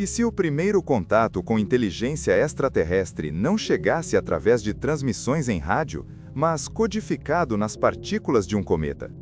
E se o primeiro contato com inteligência extraterrestre não chegasse através de transmissões em rádio, mas codificado nas partículas de um cometa?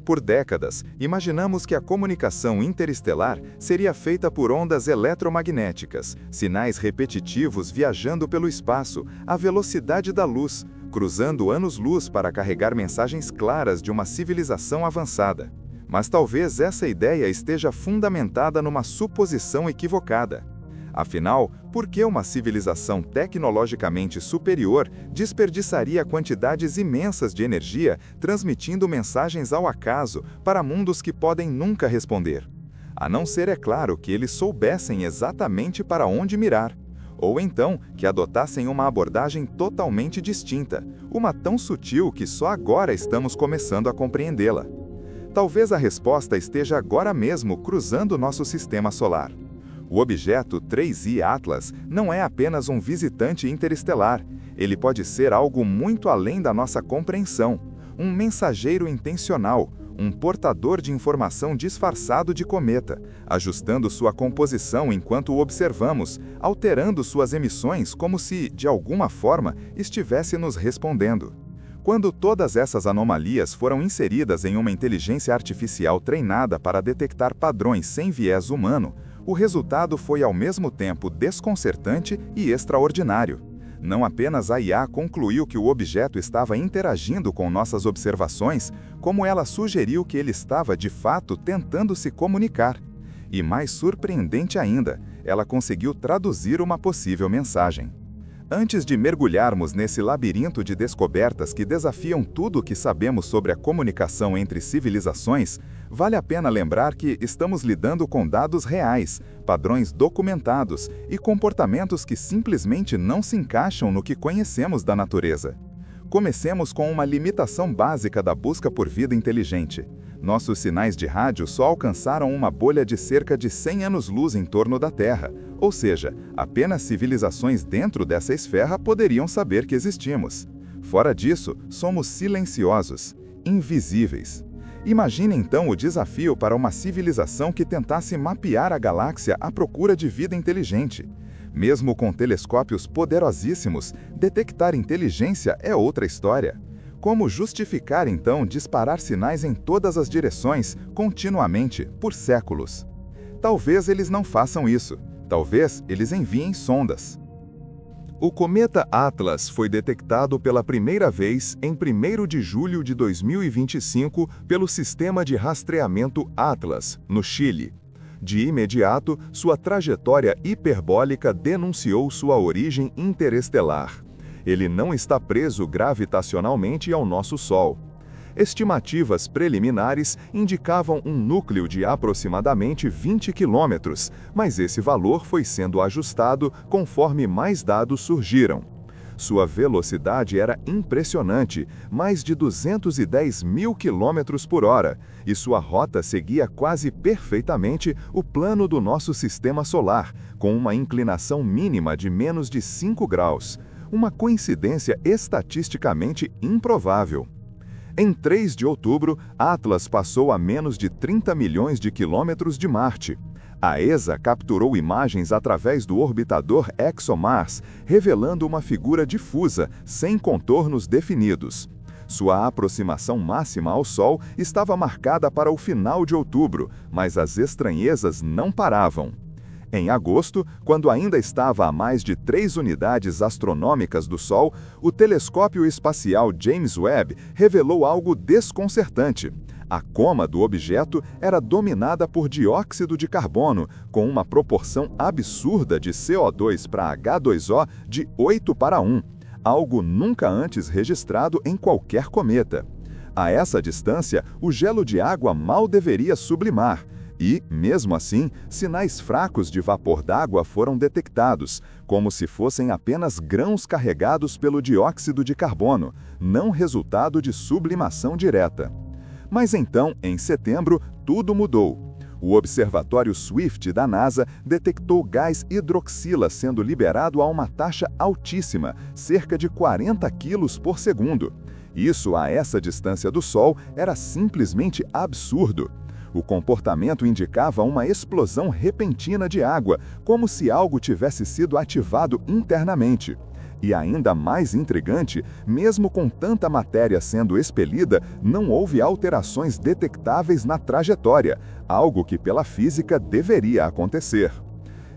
Por décadas, imaginamos que a comunicação interestelar seria feita por ondas eletromagnéticas, sinais repetitivos viajando pelo espaço, à velocidade da luz, cruzando anos-luz para carregar mensagens claras de uma civilização avançada. Mas talvez essa ideia esteja fundamentada numa suposição equivocada. Afinal, por que uma civilização tecnologicamente superior desperdiçaria quantidades imensas de energia transmitindo mensagens ao acaso para mundos que podem nunca responder? A não ser, é claro, que eles soubessem exatamente para onde mirar. Ou então, que adotassem uma abordagem totalmente distinta, uma tão sutil que só agora estamos começando a compreendê-la. Talvez a resposta esteja agora mesmo cruzando nosso sistema solar. O objeto 3I Atlas não é apenas um visitante interestelar, ele pode ser algo muito além da nossa compreensão, um mensageiro intencional, um portador de informação disfarçado de cometa, ajustando sua composição enquanto o observamos, alterando suas emissões como se, de alguma forma, estivesse nos respondendo. Quando todas essas anomalias foram inseridas em uma inteligência artificial treinada para detectar padrões sem viés humano, o resultado foi ao mesmo tempo desconcertante e extraordinário. Não apenas a IA concluiu que o objeto estava interagindo com nossas observações, como ela sugeriu que ele estava de fato tentando se comunicar. E mais surpreendente ainda, ela conseguiu traduzir uma possível mensagem. Antes de mergulharmos nesse labirinto de descobertas que desafiam tudo o que sabemos sobre a comunicação entre civilizações, vale a pena lembrar que estamos lidando com dados reais, padrões documentados e comportamentos que simplesmente não se encaixam no que conhecemos da natureza. Comecemos com uma limitação básica da busca por vida inteligente. Nossos sinais de rádio só alcançaram uma bolha de cerca de 100 anos-luz em torno da Terra, ou seja, apenas civilizações dentro dessa esfera poderiam saber que existimos. Fora disso, somos silenciosos, invisíveis. Imagine então o desafio para uma civilização que tentasse mapear a galáxia à procura de vida inteligente. Mesmo com telescópios poderosíssimos, detectar inteligência é outra história. Como justificar, então, disparar sinais em todas as direções, continuamente, por séculos? Talvez eles não façam isso. Talvez eles enviem sondas. O cometa Atlas foi detectado pela primeira vez em 1º de julho de 2025 pelo Sistema de Rastreamento Atlas, no Chile. De imediato, sua trajetória hiperbólica denunciou sua origem interestelar. Ele não está preso gravitacionalmente ao nosso Sol. Estimativas preliminares indicavam um núcleo de aproximadamente 20 quilômetros, mas esse valor foi sendo ajustado conforme mais dados surgiram. Sua velocidade era impressionante, mais de 210 mil quilômetros por hora, e sua rota seguia quase perfeitamente o plano do nosso sistema solar, com uma inclinação mínima de menos de 5 graus. Uma coincidência estatisticamente improvável. Em 3 de outubro, Atlas passou a menos de 30 milhões de quilômetros de Marte. A ESA capturou imagens através do orbitador ExoMars, revelando uma figura difusa, sem contornos definidos. Sua aproximação máxima ao Sol estava marcada para o final de outubro, mas as estranhezas não paravam. Em agosto, quando ainda estava a mais de 3 unidades astronômicas do Sol, o telescópio espacial James Webb revelou algo desconcertante. A coma do objeto era dominada por dióxido de carbono, com uma proporção absurda de CO2 para H2O de 8:1, algo nunca antes registrado em qualquer cometa. A essa distância, o gelo de água mal deveria sublimar. E, mesmo assim, sinais fracos de vapor d'água foram detectados, como se fossem apenas grãos carregados pelo dióxido de carbono, não resultado de sublimação direta. Mas então, em setembro, tudo mudou. O Observatório Swift da NASA detectou gás hidroxila sendo liberado a uma taxa altíssima, cerca de 40 quilos por segundo. Isso, a essa distância do Sol, era simplesmente absurdo. O comportamento indicava uma explosão repentina de água, como se algo tivesse sido ativado internamente. E ainda mais intrigante, mesmo com tanta matéria sendo expelida, não houve alterações detectáveis na trajetória, algo que pela física deveria acontecer.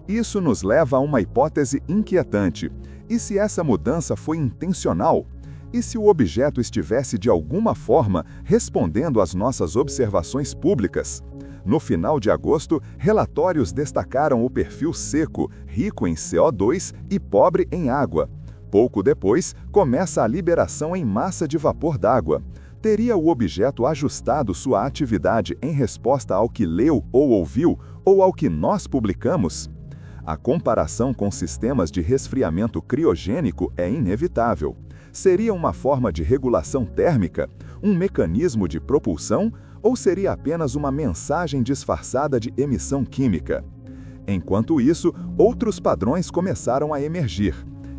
Isso nos leva a uma hipótese inquietante. E se essa mudança foi intencional? E se o objeto estivesse de alguma forma respondendo às nossas observações públicas? No final de agosto, relatórios destacaram o perfil seco, rico em CO2 e pobre em água. Pouco depois, começa a liberação em massa de vapor d'água. Teria o objeto ajustado sua atividade em resposta ao que leu ou ouviu, ou ao que nós publicamos? A comparação com sistemas de resfriamento criogênico é inevitável. Seria uma forma de regulação térmica, um mecanismo de propulsão, ou seria apenas uma mensagem disfarçada de emissão química? Enquanto isso, outros padrões começaram a emergir.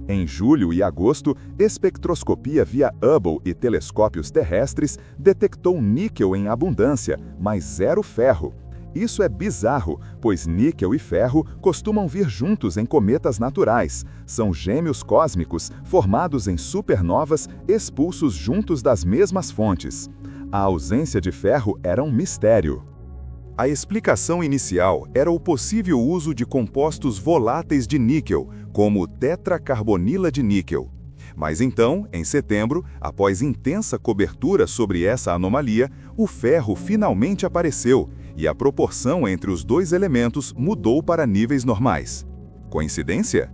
Em julho e agosto, espectroscopia via Hubble e telescópios terrestres detectou níquel em abundância, mas zero ferro. Isso é bizarro, pois níquel e ferro costumam vir juntos em cometas naturais. São gêmeos cósmicos, formados em supernovas, expulsos juntos das mesmas fontes. A ausência de ferro era um mistério. A explicação inicial era o possível uso de compostos voláteis de níquel, como tetracarbonila de níquel. Mas então, em setembro, após intensa cobertura sobre essa anomalia, o ferro finalmente apareceu e a proporção entre os dois elementos mudou para níveis normais. Coincidência?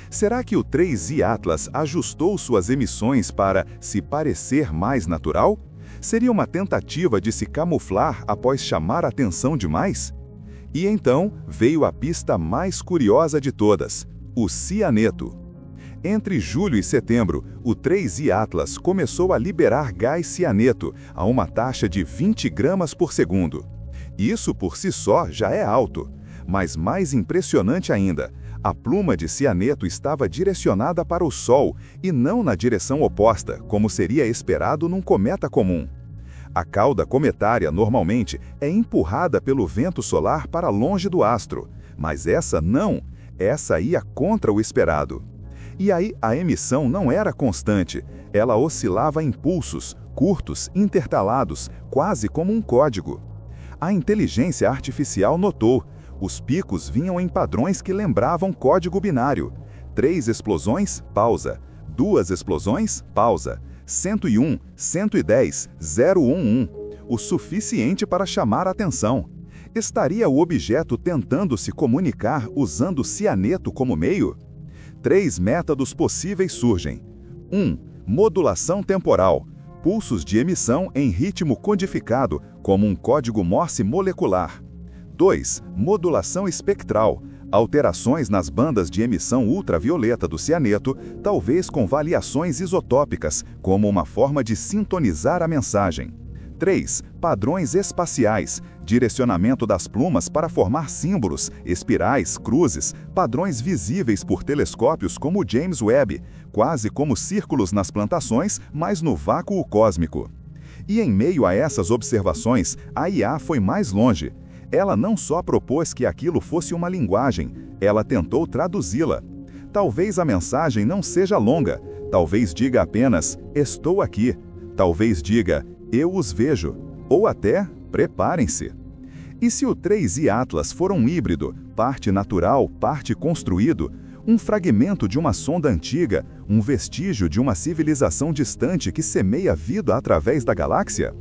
Será que o 3I Atlas ajustou suas emissões para se parecer mais natural? Seria uma tentativa de se camuflar após chamar a atenção demais? E então veio a pista mais curiosa de todas, o cianeto. Entre julho e setembro, o 3I Atlas começou a liberar gás cianeto a uma taxa de 20 gramas por segundo. Isso por si só já é alto, mas mais impressionante ainda, a pluma de cianeto estava direcionada para o Sol e não na direção oposta, como seria esperado num cometa comum. A cauda cometária, normalmente, é empurrada pelo vento solar para longe do astro, mas essa não, essa ia contra o esperado. E aí a emissão não era constante, ela oscilava em pulsos, curtos, intercalados, quase como um código. A inteligência artificial notou, os picos vinham em padrões que lembravam código binário. 3 explosões, pausa. 2 explosões, pausa. 101, 110, 011, o suficiente para chamar a atenção. Estaria o objeto tentando se comunicar usando cianeto como meio? 3 métodos possíveis surgem. 1. Modulação temporal. Pulsos de emissão em ritmo codificado, como um código Morse molecular. 2. Modulação espectral. Alterações nas bandas de emissão ultravioleta do cianeto, talvez com variações isotópicas, como uma forma de sintonizar a mensagem. 3. Padrões espaciais. Direcionamento das plumas para formar símbolos, espirais, cruzes, padrões visíveis por telescópios como o James Webb, quase como círculos nas plantações, mas no vácuo cósmico. E em meio a essas observações, a IA foi mais longe. Ela não só propôs que aquilo fosse uma linguagem, ela tentou traduzi-la. Talvez a mensagem não seja longa, talvez diga apenas, estou aqui, talvez diga, eu os vejo, ou até, preparem-se. E se o 3I Atlas for um híbrido, parte natural, parte construído, um fragmento de uma sonda antiga, um vestígio de uma civilização distante que semeia vida através da galáxia?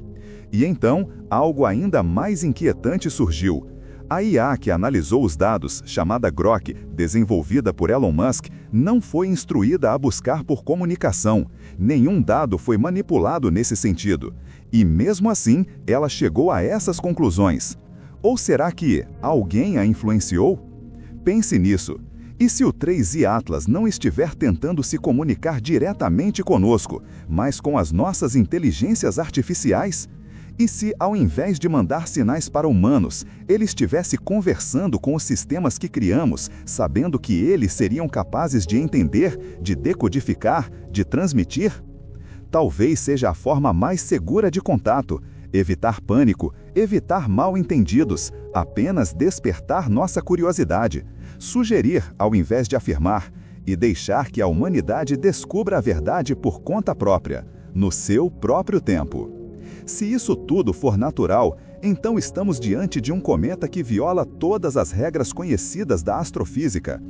E então, algo ainda mais inquietante surgiu. A IA que analisou os dados, chamada Grok, desenvolvida por Elon Musk, não foi instruída a buscar por comunicação. Nenhum dado foi manipulado nesse sentido. E mesmo assim, ela chegou a essas conclusões. Ou será que alguém a influenciou? Pense nisso. E se o 3I Atlas não estiver tentando se comunicar diretamente conosco, mas com as nossas inteligências artificiais? E se, ao invés de mandar sinais para humanos, ele estivesse conversando com os sistemas que criamos, sabendo que eles seriam capazes de entender, de decodificar, de transmitir? Talvez seja a forma mais segura de contato. Evitar pânico, evitar mal-entendidos, apenas despertar nossa curiosidade, sugerir ao invés de afirmar e deixar que a humanidade descubra a verdade por conta própria, no seu próprio tempo. Se isso tudo for natural, então estamos diante de um cometa que viola todas as regras conhecidas da astrofísica.